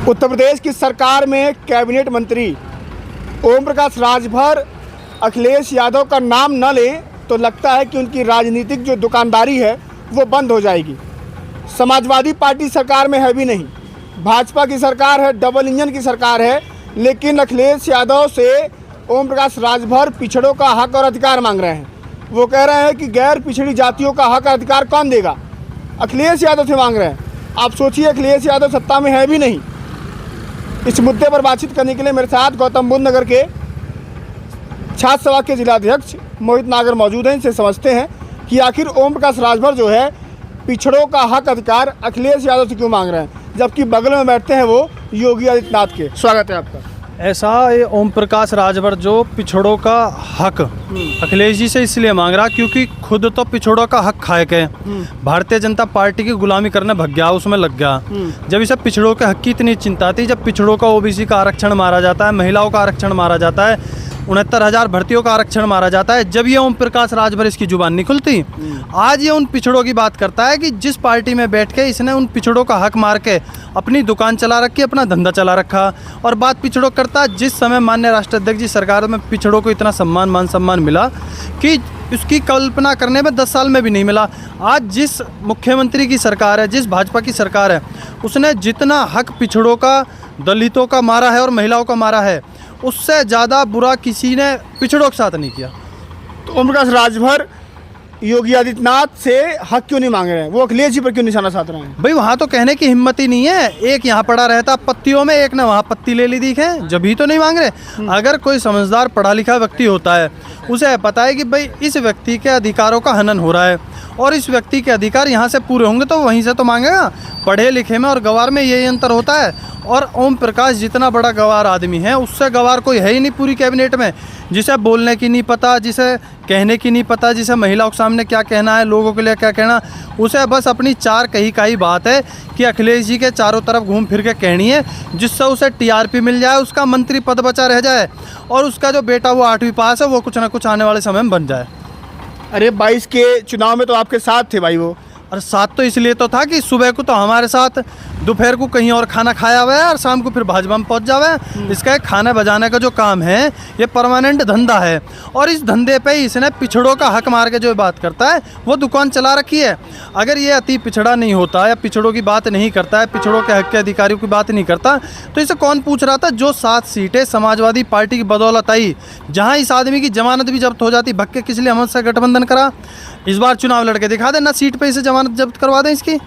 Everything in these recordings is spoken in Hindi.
उत्तर प्रदेश की सरकार में कैबिनेट मंत्री ओम प्रकाश राजभर अखिलेश यादव का नाम न लें तो लगता है कि उनकी राजनीतिक जो दुकानदारी है वो बंद हो जाएगी। समाजवादी पार्टी सरकार में है भी नहीं, भाजपा की सरकार है, डबल इंजन की सरकार है, लेकिन अखिलेश यादव से ओम प्रकाश राजभर पिछड़ों का हक और अधिकार मांग रहे हैं। वो कह रहे हैं कि गैर पिछड़ी जातियों का हक और अधिकार कौन देगा, अखिलेश यादव से मांग रहे हैं। आप सोचिए, अखिलेश यादव सत्ता में है भी नहीं। इस मुद्दे पर बातचीत करने के लिए मेरे साथ गौतम बुद्ध नगर के छात्र सभा के जिलाध्यक्ष मोहित नागर मौजूद हैं। इनसे समझते हैं कि आखिर ओम प्रकाश राजभर जो है पिछड़ों का हक अधिकार अखिलेश यादव से क्यों मांग रहे हैं, जबकि बगल में बैठते हैं वो योगी आदित्यनाथ के। स्वागत है आपका। ऐसा ये ओम प्रकाश राजभर जो पिछड़ों का हक अखिलेश जी से इसलिए मांग रहा क्योंकि खुद तो पिछड़ों का हक खाए के भारतीय जनता पार्टी की गुलामी करने भग गया, उसमें लग गया। जब इसे पिछड़ों के हक की इतनी चिंता थी, जब पिछड़ों का ओबीसी का आरक्षण मारा जाता है, महिलाओं का आरक्षण मारा जाता है, 69,000 भर्तियों का आरक्षण मारा जाता है, जब ये ओम प्रकाश राजभर इसकी जुबान नहीं खुलती। आज ये उन पिछड़ों की बात करता है कि जिस पार्टी में बैठ के इसने उन पिछड़ों का हक मार के अपनी दुकान चला रखी, अपना धंधा चला रखा। और बात पिछड़ों करता, जिस समय माननीय राष्ट्राध्यक्ष जी सरकार में पिछड़ों को इतना मान सम्मान मिला कि उसकी कल्पना करने में 10 साल में भी नहीं मिला। आज जिस मुख्यमंत्री की सरकार है, जिस भाजपा की सरकार है, उसने जितना हक पिछड़ों का, दलितों का मारा है और महिलाओं का मारा है, उससे ज़्यादा बुरा किसी ने पिछड़ों के साथ नहीं किया। तो ओम प्रकाश राजभर योगी आदित्यनाथ से हक क्यों नहीं मांग रहे हैं, वो अखिलेश जी पर क्यों निशाना साध रहे हैं? भाई वहाँ तो कहने की हिम्मत ही नहीं है। एक यहाँ पड़ा रहता पत्तियों में, एक ने वहाँ पत्ती ले ली दिखे, जब भी तो नहीं मांग रहे। अगर कोई समझदार पढ़ा लिखा व्यक्ति होता है, उसे पता है कि भाई इस व्यक्ति के अधिकारों का हनन हो रहा है और इस व्यक्ति के अधिकार यहाँ से पूरे होंगे तो वहीं से तो मांगेगा। पढ़े लिखे में और गवार में यही अंतर होता है। और ओम प्रकाश जितना बड़ा गवार आदमी है, उससे गवार कोई है ही नहीं पूरी कैबिनेट में, जिसे बोलने की नहीं पता, जिसे कहने की नहीं पता, जिसे महिलाओं के सामने क्या कहना है, लोगों के लिए क्या कहना। उसे बस अपनी चार कही का ही बात है कि अखिलेश जी के चारों तरफ घूम फिर के कहनी है, जिससे उसे टीआरपी मिल जाए, उसका मंत्री पद बचा रह जाए और उसका जो बेटा वो 8वीं पास है वो कुछ ना कुछ आने वाले समय में बन जाए। अरे 22 के चुनाव में तो आपके साथ थे भाई वो। और साथ तो इसलिए तो था कि सुबह को तो हमारे साथ, दोपहर को कहीं और खाना खाया हुआ है और शाम को फिर भाजपा में पहुंच जावे। इसका एक खाना बजाने का जो काम है ये परमानेंट धंधा है और इस धंधे पे ही इसने पिछड़ों का हक मार के जो बात करता है वो दुकान चला रखी है। अगर ये अति पिछड़ा नहीं होता या पिछड़ों की बात नहीं करता है, पिछड़ों के हक के अधिकारियों की बात नहीं करता, तो इसे कौन पूछ रहा था? जो 7 सीटें समाजवादी पार्टी की बदौलत आई, जहाँ इस आदमी की जमानत भी जब्त हो जाती, भक्के किस लिए हमसे गठबंधन करा? इस बार चुनाव लड़के दिखा दे ना, सीट पे इसे जमानत जब्त करवा दें इसकी।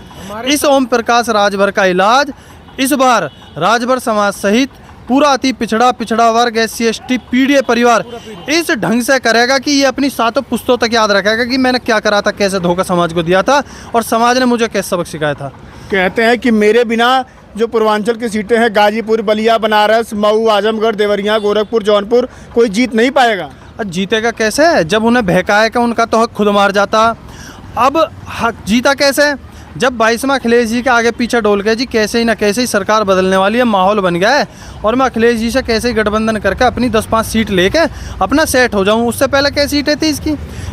इस ओम प्रकाश राजभर का इलाज इस बार राजभर समाज सहित पूरा अति पिछड़ा वर्ग, SC ST पीड़ित परिवार इस ढंग से करेगा कि ये अपनी 7 पुश्तों तक याद रखेगा कि मैंने क्या करा था, कैसे धोखा समाज को दिया था और समाज ने मुझे कैसे सबक सिखाया था। कहते हैं कि मेरे बिना जो पूर्वांचल की सीटें हैं, गाजीपुर, बलिया, बनारस, मऊ, आजमगढ़, देवरिया, गोरखपुर, जौनपुर, कोई जीत नहीं पाएगा। जीतेगा कैसे? जब उन्हें बहकाया कि उनका तो हक खुद मार जाता। अब हक जीता कैसे? जब 22वां अखिलेश जी के आगे पीछे डोल गए जी, कैसे ही ना कैसे ही सरकार बदलने वाली है, माहौल बन गया है और मैं अखिलेश जी से कैसे ही गठबंधन करके अपनी 10-5 सीट लेके अपना सेट हो जाऊं। उससे पहले क्या सीटें थी इसकी?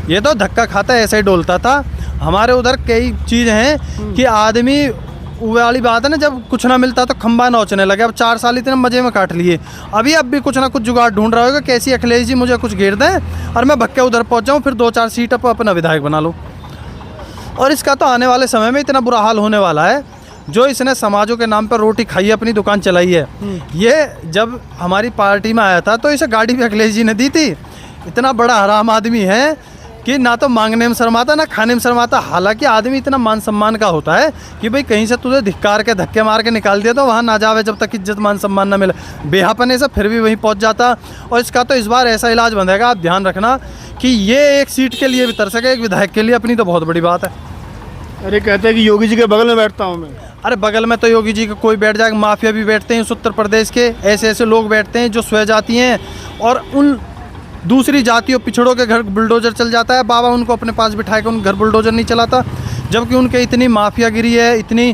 ये तो धक्का खाता ऐसे ही डोलता था। हमारे उधर कई चीज़ हैं कि आदमी वाली बात है ना, जब कुछ ना मिलता तो खंबा नोचने लगे। अब 4 साल इतने मजे में काट लिए, अब भी कुछ ना कुछ जुगाड़ ढूंढ रहा होगा कैसी अखिलेश जी मुझे कुछ घेर दें और मैं भक्के उधर पहुंच जाऊं, फिर 2-4 सीट पर अपना विधायक बना लूं। और इसका तो आने वाले समय में इतना बुरा हाल होने वाला है। जो इसने समाजों के नाम पर रोटी खाई है, अपनी दुकान चलाई है, ये जब हमारी पार्टी में आया था तो इसे गाड़ी भी अखिलेश जी ने दी थी। इतना बड़ा हराम आदमी है कि ना तो मांगने में शर्माता ना खाने में शर्माता। हालांकि आदमी इतना मान सम्मान का होता है कि भाई कहीं से तुझे धिक्कार के धक्के मार के निकाल दिया तो वहाँ ना जावे जब तक इज्जत मान सम्मान ना मिले। बेहापने से फिर भी वहीं पहुँच जाता। और इसका तो इस बार ऐसा इलाज बंधेगा, आप ध्यान रखना कि ये एक सीट के लिए भी तर सके, एक विधायक के लिए अपनी तो बहुत बड़ी बात है। अरे कहते हैं कि योगी जी के बगल में बैठता हूँ मैं। अरे बगल में तो योगी जी का कोई बैठ जाएगा, माफिया भी बैठते हैं इस उत्तर प्रदेश के। ऐसे लोग बैठते हैं जो स्वय जाती हैं और उन दूसरी जातियों पिछड़ों के घर बुलडोजर चल जाता है। बाबा उनको अपने पास बिठा के उन घर बुलडोजर नहीं चलाता, जबकि उनके इतनी माफियागिरी है, इतनी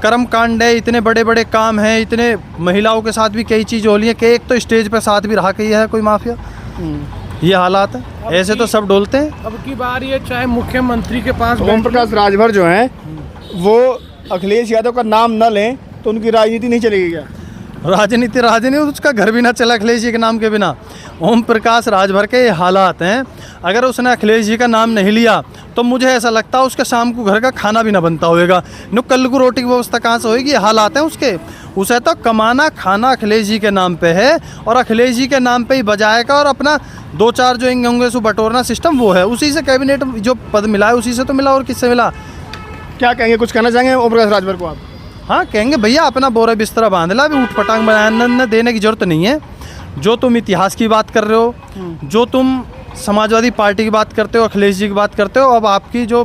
कर्म कांड है, इतने बड़े बड़े काम हैं, इतने महिलाओं के साथ भी कई चीज़ हो रही है कि एक तो स्टेज पर साथ भी रहा है कोई माफिया। ये हालात है, ऐसे तो सब डोलते हैं। अब की बार ये चाहे मुख्यमंत्री के पास ओम प्रकाश राजभर जो हैं वो अखिलेश यादव का नाम न लें तो उनकी राजनीति नहीं चलेगी क्या? राजनीति उसका घर भी ना चला अखिलेश जी के नाम के बिना। ओम प्रकाश राजभर के ये हालात हैं। अगर उसने अखिलेश जी का नाम नहीं लिया तो मुझे ऐसा लगता है उसका शाम को घर का खाना भी ना बनता होएगा। नु कल को रोटी की व्यवस्था कहाँ से होएगी? ये हालात हैं उसके। उसे तो कमाना खाना अखिलेश जी के नाम पे है और अखिलेश जी के नाम पे ही बजाएगा और अपना 2-4 जो होंगे सो बटोरना सिस्टम वो है। उसी से कैबिनेट जो पद मिला है उसी से तो मिला, और किससे मिला? क्या कहेंगे, कुछ कहना चाहेंगे ओम प्रकाश राजभर को आप? हाँ, कहेंगे भैया अपना बोरा बिस्तरा बांध ला, अभी ऊट पटांग बनाने देने की जरूरत नहीं है। जो तुम इतिहास की बात कर रहे हो, जो तुम समाजवादी पार्टी की बात करते हो, अखिलेश जी की बात करते हो, अब आपकी जो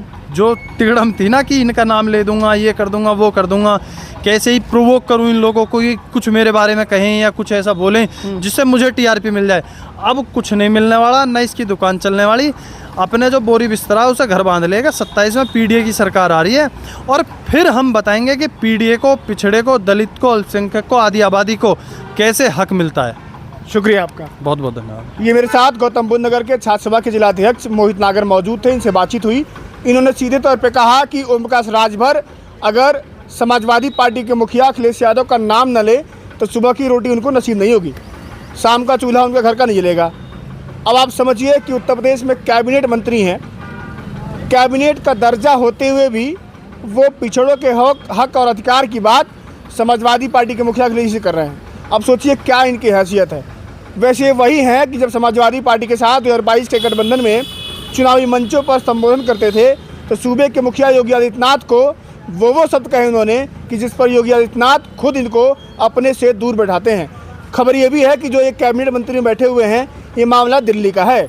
तिगड़म थी ना कि इनका नाम ले दूंगा, ये कर दूंगा, वो कर दूंगा, कैसे ही प्रोवोक करूं इन लोगों को कि कुछ मेरे बारे में कहें या कुछ ऐसा बोलें जिससे मुझे टीआरपी मिल जाए। अब कुछ नहीं मिलने वाला, न इसकी दुकान चलने वाली। अपने जो बोरी बिस्तरा है उसे घर बांध लेगा। 27 में पीडीए की सरकार आ रही है और फिर हम बताएंगे कि पीडीए को, पिछड़े को, दलित को, अल्पसंख्यक को, आदि आबादी को कैसे हक मिलता है। शुक्रिया आपका, बहुत बहुत धन्यवाद। ये मेरे साथ गौतम बुद्ध नगर के छात्र सभा के जिलाध्यक्ष मोहित नागर मौजूद थे। इनसे बातचीत हुई। इन्होंने सीधे तौर पे कहा कि ओम प्रकाश राजभर अगर समाजवादी पार्टी के मुखिया अखिलेश यादव का नाम न ले तो सुबह की रोटी उनको नसीब नहीं होगी, शाम का चूल्हा उनके घर का नहीं जलेगा। अब आप समझिए कि उत्तर प्रदेश में कैबिनेट मंत्री हैं, कैबिनेट का दर्जा होते हुए भी वो पिछड़ों के हक और अधिकार की बात समाजवादी पार्टी के मुखिया अखिलेश जी कर रहे हैं। अब सोचिए क्या इनकी हैसियत है। वैसे वही हैं कि जब समाजवादी पार्टी के साथ 2022 के गठबंधन में चुनावी मंचों पर संबोधन करते थे तो सूबे के मुखिया योगी आदित्यनाथ को वो शब्द कहे उन्होंने कि जिस पर योगी आदित्यनाथ खुद इनको अपने से दूर बैठाते हैं। खबर ये भी है कि जो एक कैबिनेट मंत्री बैठे हुए हैं, ये मामला दिल्ली का है।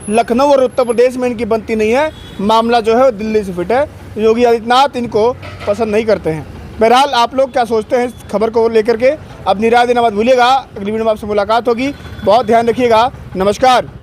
लखनऊ और उत्तर प्रदेश में इनकी बनती नहीं है। मामला जो है वो दिल्ली से फिट है। योगी आदित्यनाथ इनको पसंद नहीं करते हैं। बहरहाल आप लोग क्या सोचते हैं इस खबर को लेकर के अपनी राय देना मत भूलिएगा। अगली वीडियो में आपसे मुलाकात होगी। बहुत ध्यान रखिएगा। नमस्कार।